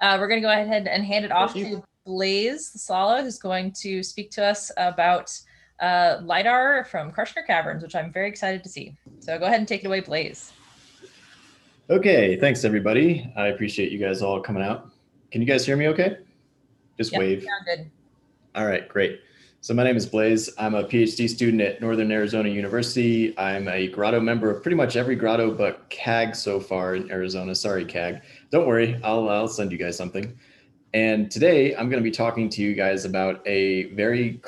We're going to go ahead and hand it off Thank you. to Blase LaSala, who's going to speak to us about LIDAR from Kartchner Caverns, which I'm very excited to see. So go ahead and take it away, Blase. Okay, thanks everybody. I appreciate you guys all coming out. Can you guys hear me okay? Just Yep, wave. sound good. All right, great. So my name is Blase. I'm a PhD student at Northern Arizona University. I'm a Grotto member of pretty much every Grotto but CAG so far in Arizona. Sorry, CAG. Don't worry, I'll send you guys something. And today I'm going to be talking to you guys about a very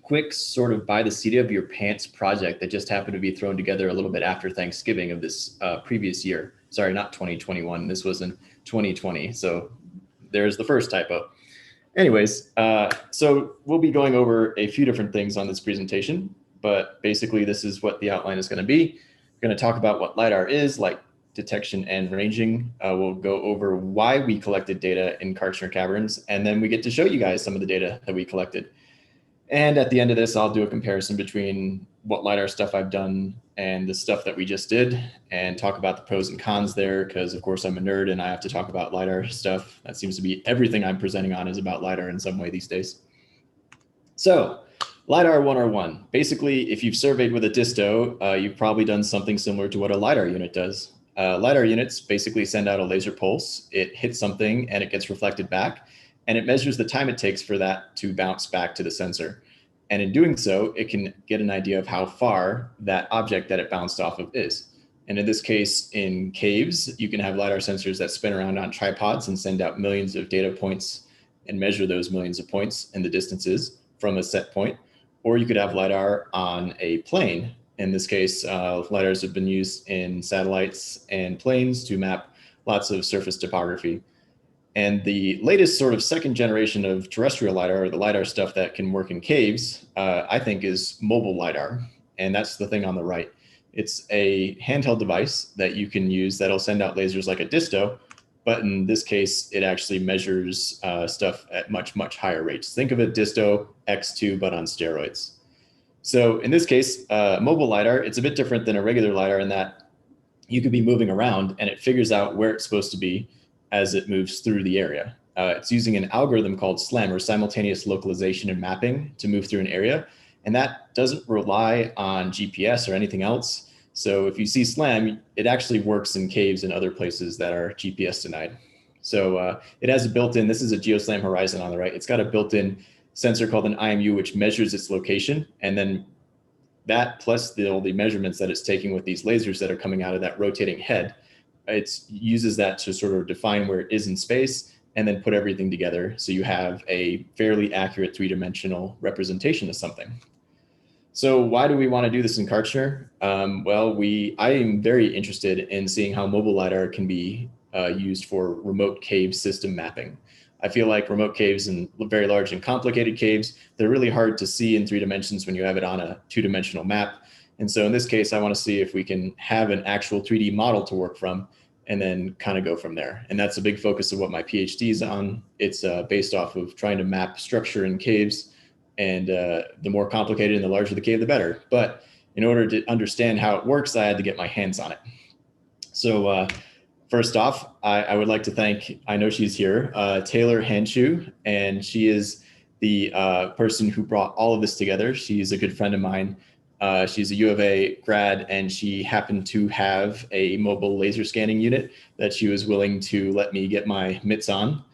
quick sort of by the seat of your pants project that just happened to be thrown together a little bit after Thanksgiving of this previous year. Sorry, not 2021. This was in 2020. So there's the first typo. Anyways, so we'll be going over a few different things on this presentation, but basically this is what the outline is going to be. We're going to talk about what LIDAR is, like detection and ranging. We'll go over why we collected data in Kartchner Caverns, and then we get to show you guys some of the data that we collected. And at the end of this, I'll do a comparison between what LiDAR stuff I've done and the stuff that we just did and talk about the pros and cons there, because of course I'm a nerd and I have to talk about LiDAR stuff. That seems to be everything I'm presenting on is about LiDAR in some way these days. So LiDAR 101. Basically, if you've surveyed with a disto, you've probably done something similar to what a LiDAR unit does. LiDAR units basically send out a laser pulse. It hits something and it gets reflected back, and it measures the time it takes for that to bounce back to the sensor. And in doing so, it can get an idea of how far that object that it bounced off of is. And in this case, in caves, you can have LiDAR sensors that spin around on tripods and send out millions of data points and measure those millions of points and the distances from a set point. Or you could have LiDAR on a plane. In this case, LiDARs have been used in satellites and planes to map lots of surface topography. And the latest sort of second generation of terrestrial LiDAR, or the LiDAR stuff that can work in caves, I think is mobile LiDAR. And that's the thing on the right. It's a handheld device that you can use that'll send out lasers like a disto, but in this case, it actually measures stuff at much, much higher rates. Think of a disto X2, but on steroids. So in this case, mobile LiDAR, it's a bit different than a regular LiDAR in that you could be moving around and it figures out where it's supposed to be as it moves through the area. It's using an algorithm called SLAM, or simultaneous localization and mapping, to move through an area. And that doesn't rely on GPS or anything else. So if you see SLAM, it actually works in caves and other places that are GPS denied. So it has a built-in, this is a GeoSLAM Horizon on the right. It's got a built-in sensor called an IMU, which measures its location. And then that plus the measurements that it's taking with these lasers that are coming out of that rotating head, it uses that to sort of define where it is in space and then put everything together so you have a fairly accurate three-dimensional representation of something. So why do we want to do this in Kartchner? Well, I am very interested in seeing how mobile LiDAR can be used for remote cave system mapping. I feel like remote caves and very large and complicated caves, they're really hard to see in 3 dimensions when you have it on a 2-dimensional map. And so in this case, I want to see if we can have an actual 3D model to work from and then kind of go from there. And that's a big focus of what my PhD is on. It's based off of trying to map structure in caves. And the more complicated and the larger the cave, the better. But in order to understand how it works, I had to get my hands on it. So first off, I would like to thank, I know she's here, Taylor Henshu, and she is the person who brought all of this together. She's a good friend of mine. She's a U of A grad, and she happened to have a mobile laser scanning unit that she was willing to let me get my mitts on.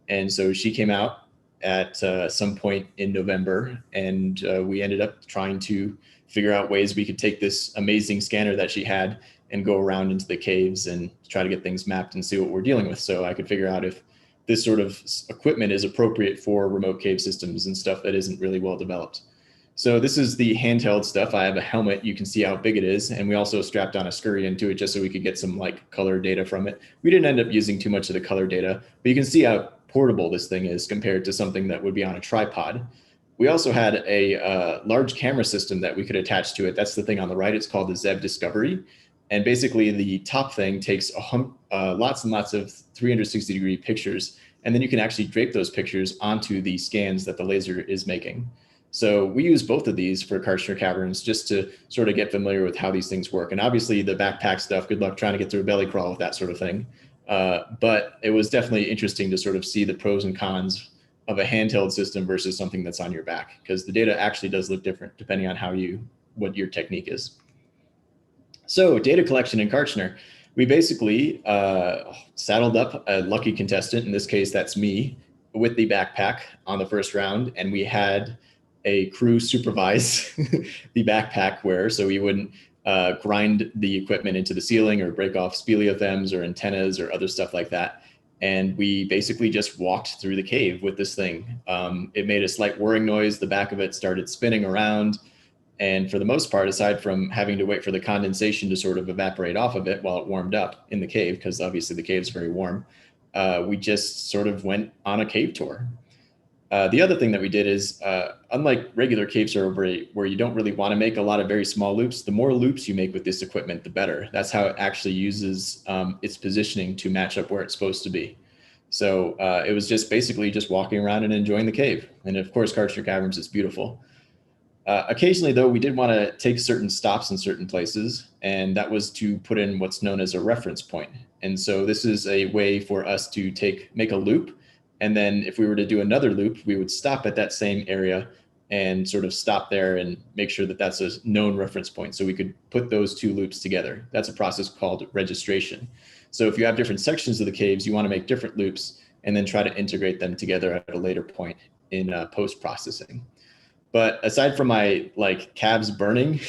And so she came out at some point in November, and we ended up trying to figure out ways we could take this amazing scanner that she had and go around into the caves and try to get things mapped and see what we're dealing with. So I could figure out if this sort of equipment is appropriate for remote cave systems and stuff that isn't really well developed. So this is the handheld stuff. I have a helmet. You can see how big it is. And we also strapped on a scurry into it just so we could get some like color data from it. We didn't end up using too much of the color data, but you can see how portable this thing is compared to something that would be on a tripod. We also had a large camera system that we could attach to it. That's the thing on the right. It's called the Zeb Discovery. And basically the top thing takes lots and lots of 360-degree pictures. And then you can actually drape those pictures onto the scans that the laser is making. So we use both of these for Kartchner Caverns just to sort of get familiar with how these things work. And obviously the backpack stuff, good luck trying to get through a belly crawl with that sort of thing. But it was definitely interesting to sort of see the pros and cons of a handheld system versus something that's on your back, because the data actually does look different depending on what your technique is. So data collection in Kartchner, we basically saddled up a lucky contestant. In this case, that's me, with the backpack on the first round, and we had a crew supervise the backpack wear, so we wouldn't grind the equipment into the ceiling or break off speleothems or antennas or other stuff like that. And we basically just walked through the cave with this thing. It made a slight whirring noise. The back of it started spinning around. And for the most part, aside from having to wait for the condensation to sort of evaporate off of it while it warmed up in the cave, because obviously the cave is very warm, we just sort of went on a cave tour. The other thing that we did is, unlike regular cave survey, where you don't really want to make a lot of very small loops, the more loops you make with this equipment, the better. That's how it actually uses its positioning to match up where it's supposed to be. So it was just basically just walking around and enjoying the cave. And of course, Kartchner Caverns is beautiful. Occasionally, though, we did want to take certain stops in certain places, and that was to put in what's known as a reference point. And so this is a way for us to make a loop, and then if we were to do another loop, we would stop at that same area and sort of stop there and make sure that that's a known reference point, so we could put those two loops together. That's a process called registration. So if you have different sections of the caves, you want to make different loops and then try to integrate them together at a later point in post-processing. But aside from my calves burning,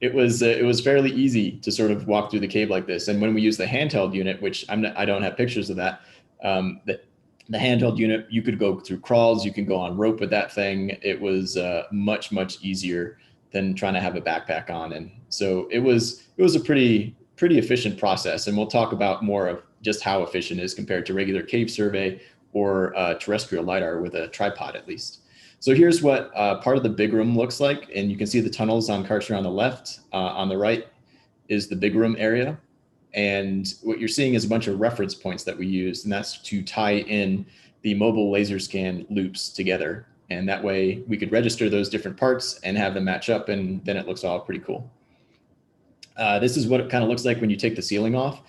it was fairly easy to sort of walk through the cave like this. And when we use the handheld unit, which I don't have pictures of that, the handheld unit, you could go through crawls, you can go on rope with that thing. It was much easier than trying to have a backpack on, and so it was a pretty efficient process. And we'll talk about more of just how efficient it is compared to regular cave survey or terrestrial LIDAR with a tripod at least. So here's what part of the big room looks like. And you can see the tunnels on Kartchner on the left. On the right is the big room area. And what you're seeing is a bunch of reference points that we used, and that's to tie in the mobile laser scan loops together. And that way we could register those different parts and have them match up, and then it looks all pretty cool. This is what it kind of looks like when you take the ceiling off.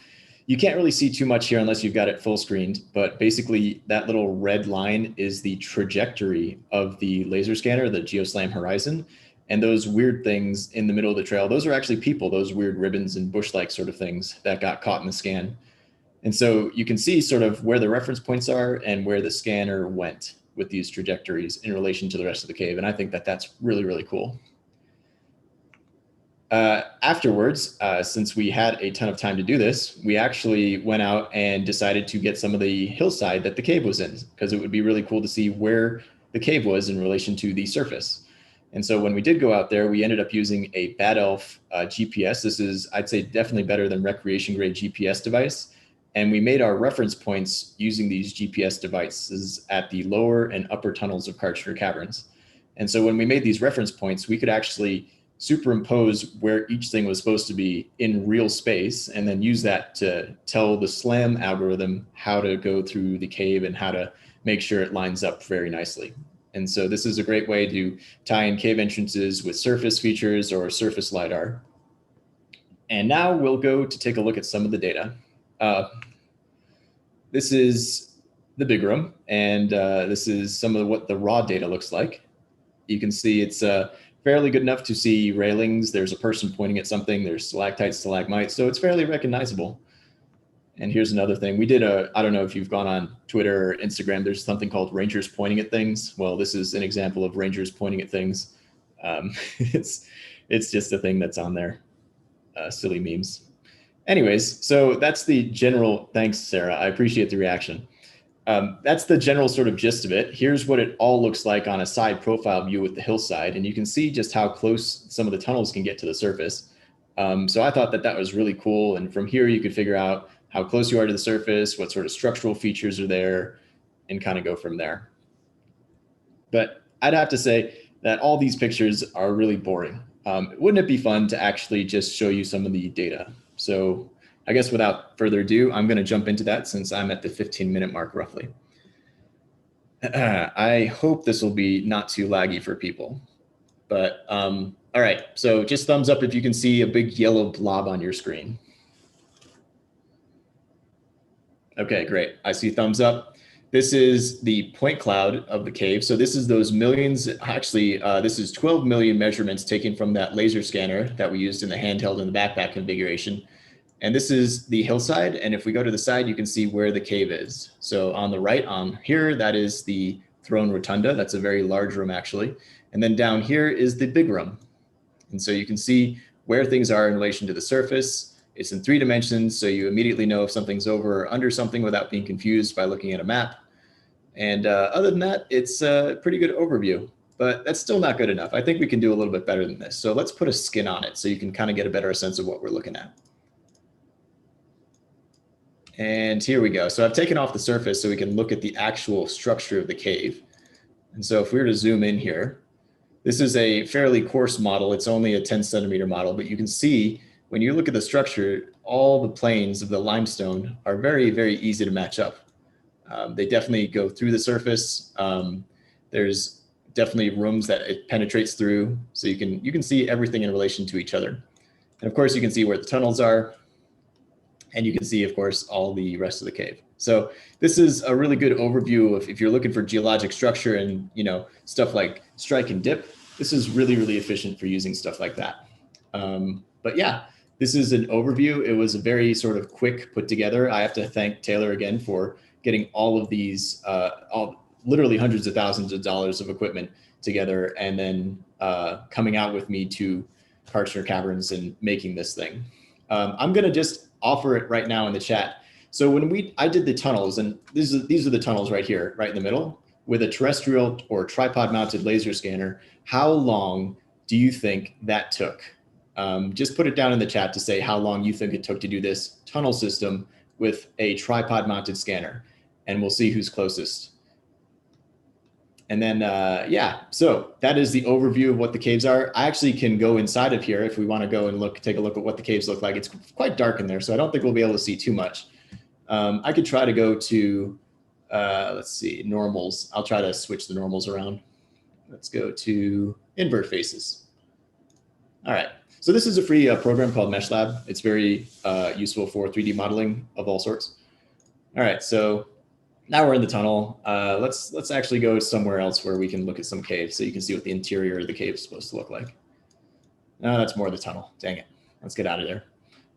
You can't really see too much here unless you've got it full screened, but basically that little red line is the trajectory of the laser scanner, the GeoSlam horizon. And those weird things in the middle of the trail, those are actually people, those weird ribbons and bush-like sort of things that got caught in the scan. And so you can see sort of where the reference points are and where the scanner went with these trajectories in relation to the rest of the cave. And I think that that's really cool. Afterwards, since we had a ton of time to do this, we actually went out and decided to get some of the hillside that the cave was in, because it would be really cool to see where the cave was in relation to the surface. And so when we did go out there, we ended up using a Bad Elf GPS. This is, I'd say, definitely better than recreation grade GPS device. And we made our reference points using these GPS devices at the lower and upper tunnels of Kartchner Caverns. And so when we made these reference points, we could actually superimpose where each thing was supposed to be in real space, and then use that to tell the SLAM algorithm how to go through the cave and how to make sure it lines up very nicely. And so this is a great way to tie in cave entrances with surface features or surface LIDAR. And now we'll go to take a look at some of the data. This is the big room, and this is some of what the raw data looks like. You can see it's fairly good enough to see railings. There's a person pointing at something. There's stalactites, stalagmites, so it's fairly recognizable. And here's another thing. We did I don't know if you've gone on Twitter or Instagram, there's something called rangers pointing at things. Well, this is an example of rangers pointing at things. It's just a thing that's on there, silly memes. Anyways, so that's the general, thanks, Sarah. I appreciate the reaction. That's the general sort of gist of it. Here's what it all looks like on a side profile view with the hillside. And you can see just how close some of the tunnels can get to the surface. So I thought that that was really cool. And from here, you could figure out how close you are to the surface, what sort of structural features are there, and kind of go from there. But I'd have to say that all these pictures are really boring. Wouldn't it be fun to actually just show you some of the data? So I guess without further ado, I'm going to jump into that since I'm at the 15-minute mark roughly. I hope this will be not too laggy for people. But all right, so just thumbs up if you can see a big yellow blob on your screen. Okay, great. I see thumbs up. This is the point cloud of the cave. So this is those millions, actually, this is 12 million measurements taken from that laser scanner that we used in the handheld and the backpack configuration. And this is the hillside. And if we go to the side, you can see where the cave is. So on the right on here, that is the throne rotunda. That's a very large room actually. And then down here is the big room. And so you can see where things are in relation to the surface. It's in 3 dimensions, so you immediately know if something's over or under something without being confused by looking at a map. And other than that, it's a pretty good overview, but that's still not good enough. I think we can do a little bit better than this. So let's put a skin on it so you can kind of get a better sense of what we're looking at. And here we go. So I've taken off the surface so we can look at the actual structure of the cave. And so if we were to zoom in here, this is a fairly coarse model. It's only a 10 centimeter model, but you can see when you look at the structure, all the planes of the limestone are very, very easy to match up. They definitely go through the surface. There's definitely rooms that it penetrates through, so you can see everything in relation to each other. And of course, you can see where the tunnels are, and you can see, of course, all the rest of the cave. So this is a really good overview of if you're looking for geologic structure and stuff like strike and dip. This is really, really efficient for using stuff like that. But yeah, this is an overview. It was a very sort of quick put together. I have to thank Taylor again for getting all of these, literally hundreds of thousands of dollars of equipment together, and then coming out with me to Kartchner Caverns and making this thing. I'm gonna just offer it right now in the chat. So when I did the tunnels, and these are the tunnels right here, right in the middle, with a terrestrial or tripod mounted laser scanner, how long do you think that took? Just put it down in the chat to say how long you think it took to do this tunnel system with a tripod mounted scanner, and we'll see who's closest. And then, yeah, so that is the overview of what the caves are. I actually can go inside of here if we want to go and take a look at what the caves look like. It's quite dark in there, so I don't think we'll be able to see too much. I could try to go to, let's see, normals. I'll try to switch the normals around. Let's go to invert faces. All right, so this is a free program called MeshLab. It's very useful for 3D modeling of all sorts. All right, so now we're in the tunnel. Let's actually go somewhere else where we can look at some caves so you can see what the interior of the cave is supposed to look like. No, that's more of the tunnel. Dang it. Let's get out of there.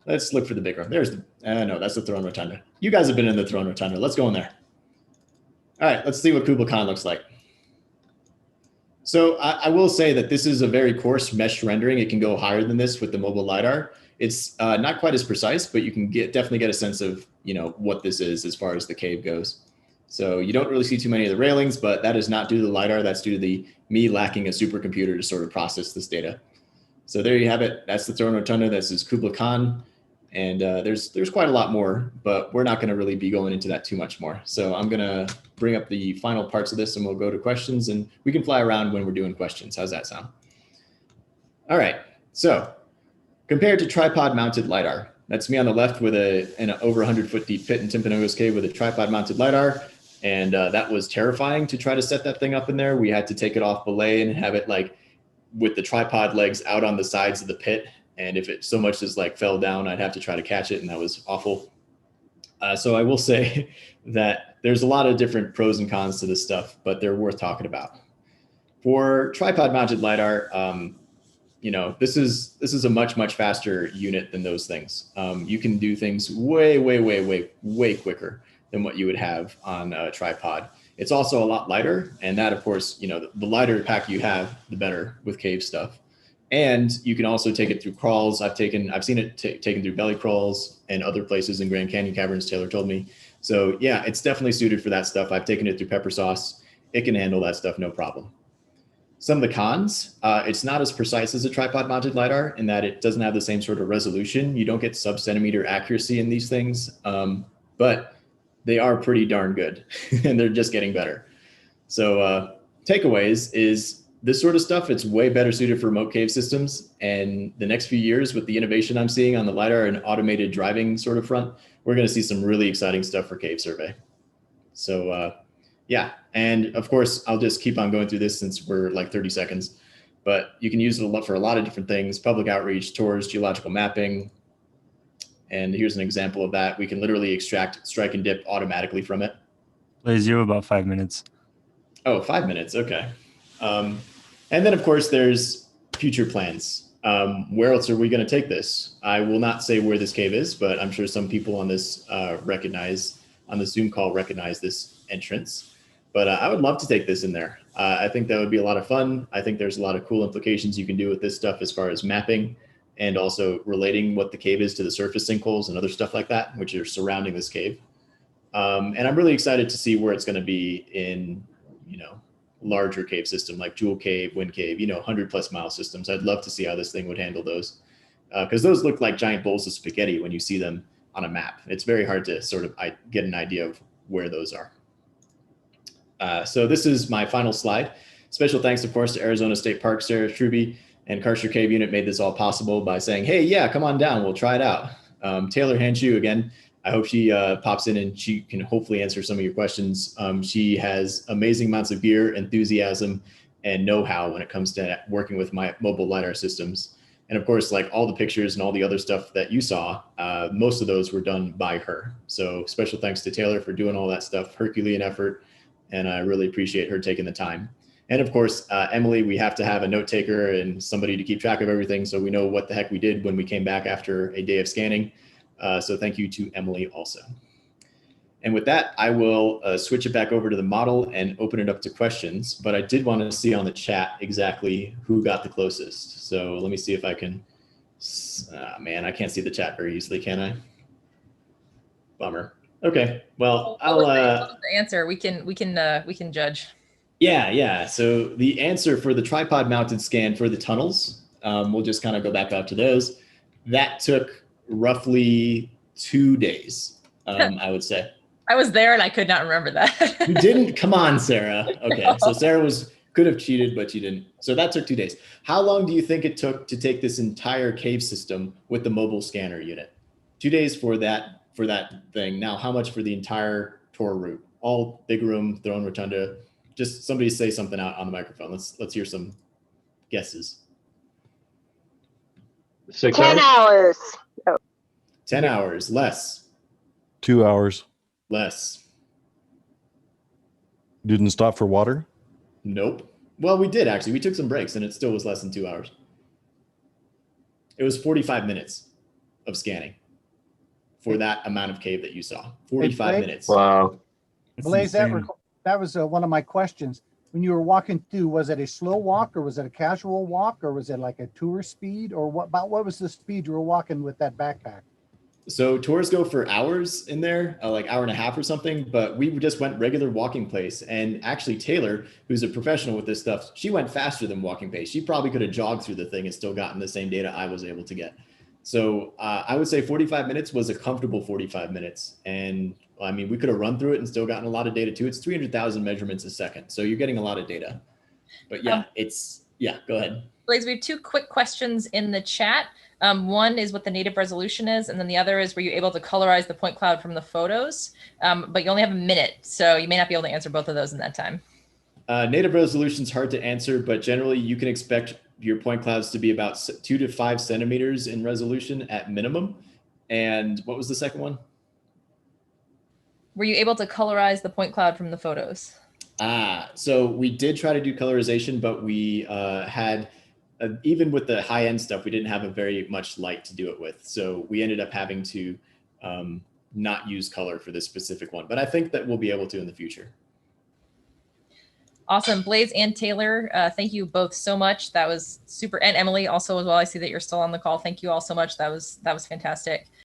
Let's look for the big room. There's the, no, that's the throne rotunda. You guys have been in the throne rotunda. Let's go in there. All right, let's see what Kubla Khan looks like. So I will say that this is a very coarse mesh rendering. It can go higher than this with the mobile LiDAR. It's not quite as precise, but you can definitely get a sense of what this is as far as the cave goes. So you don't really see too many of the railings, but that is not due to the LiDAR. That's due to me lacking a supercomputer to sort of process this data. So there you have it. That's the throne rotunda. This is Kubla Khan. And there's quite a lot more, but we're not going to really be going into that too much more. So I'm going to bring up the final parts of this and we'll go to questions, and we can fly around when we're doing questions. How's that sound? All right. So compared to tripod mounted LiDAR, that's me on the left with an over 100-foot deep pit in Timpanogos Cave with a tripod mounted LiDAR. And that was terrifying to try to set that thing up in there. We had to take it off belay and have it like with the tripod legs out on the sides of the pit. And if it so much as like fell down, I'd have to try to catch it, and that was awful. So I will say that there's a lot of different pros and cons to this stuff, but they're worth talking about. For tripod mounted LiDAR, this is a much faster unit than those things. You can do things way quicker than what you would have on a tripod. It's also a lot lighter, and that, of course, the lighter pack you have, the better with cave stuff. And you can also take it through crawls. I've seen it taken through belly crawls and other places in Grand Canyon Caverns, Taylor told me. So yeah, it's definitely suited for that stuff. I've taken it through pepper sauce. It can handle that stuff, no problem. Some of the cons, it's not as precise as a tripod mounted LiDAR in that it doesn't have the same sort of resolution. You don't get sub-centimeter accuracy in these things, but they are pretty darn good and they're just getting better. So takeaways is, this sort of stuff, it's way better suited for remote cave systems. And the next few years with the innovation I'm seeing on the LiDAR and automated driving sort of front, we're going to see some really exciting stuff for cave survey. So yeah, and of course, I'll just keep on going through this since we're like 30 seconds, but you can use it for a lot of different things: public outreach, tours, geological mapping, And here's an example of that. We can literally extract strike and dip automatically from it. Blaze, you have about 5 minutes. Oh, 5 minutes. Okay. And then, of course, there's future plans. Where else are we going to take this? I will not say where this cave is, but I'm sure some people on this on the Zoom call recognize this entrance. But I would love to take this in there. I think that would be a lot of fun. I think there's a lot of cool implications you can do with this stuff as far as mapping and also relating what the cave is to the surface sinkholes and other stuff like that, which are surrounding this cave. And I'm really excited to see where it's going to be in, larger cave system like Jewel Cave, Wind Cave, 100+ mile systems. I'd love to see how this thing would handle those, because those look like giant bowls of spaghetti when you see them on a map. It's very hard to sort of get an idea of where those are. So this is my final slide. Special thanks, of course, to Arizona State Park, Sarah Struby, and Kartchner Cave Unit made this all possible by saying, hey, yeah, come on down, we'll try it out. Taylor Hanshu, again, I hope she pops in and she can hopefully answer some of your questions. She has amazing amounts of gear, enthusiasm, and know-how when it comes to working with my mobile LiDAR systems. And of course, like all the pictures and all the other stuff that you saw, most of those were done by her. So special thanks to Taylor for doing all that stuff, Herculean effort, and I really appreciate her taking the time. And of course, Emily, we have to have a note taker and somebody to keep track of everything so we know what the heck we did when we came back after a day of scanning. So thank you to Emily also. And with that, I will switch it back over to the model and open it up to questions. But I did want to see on the chat exactly who got the closest. So let me see if I can, man, I can't see the chat very easily, can I? Bummer. Okay, well, I'll answer. We can judge. Yeah. So the answer for the tripod mounted scan for the tunnels, we'll just kind of go back out to those. That took roughly 2 days, I would say. I was there and I could not remember that. You didn't? Come on, Sarah. Okay, so Sarah could have cheated, but she didn't. So that took 2 days. How long do you think it took to take this entire cave system with the mobile scanner unit? 2 days for that thing. Now, how much for the entire tour route? All big room, throne rotunda. Just somebody say something out on the microphone. Let's hear some guesses. 6 hours. 10 hours. Less. 2 hours. Less. Didn't stop for water? Nope. Well, we did actually. We took some breaks and it still was less than 2 hours. It was 45 minutes of scanning for that amount of cave that you saw. 45 minutes. Wow. Blaze, that was one of my questions. When you were walking through, was it a slow walk or was it a casual walk or was it like a tour speed or what was the speed you were walking with that backpack? So tours go for hours in there, like hour and a half or something, but we just went regular walking pace. And actually Taylor, who's a professional with this stuff, she went faster than walking pace. She probably could have jogged through the thing and still gotten the same data I was able to get. So I would say 45 minutes was a comfortable 45 minutes. And I mean, we could have run through it and still gotten a lot of data too. It's 300,000 measurements a second. So you're getting a lot of data, but yeah, go ahead. Blaze, we have 2 quick questions in the chat. One is what the native resolution is, and then the other is, were you able to colorize the point cloud from the photos? But you only have a minute, so you may not be able to answer both of those in that time. Native resolution is hard to answer, but generally you can expect your point clouds to be about 2 to 5 centimeters in resolution at minimum. And what was the second one? Were you able to colorize the point cloud from the photos? So we did try to do colorization, but we had, even with the high end stuff, we didn't have a very much light to do it with. So we ended up having to not use color for this specific one, but I think that we'll be able to in the future. Awesome. Blaze and Taylor, thank you both so much. That was super. And Emily also as well. I see that you're still on the call. Thank you all so much. That was fantastic.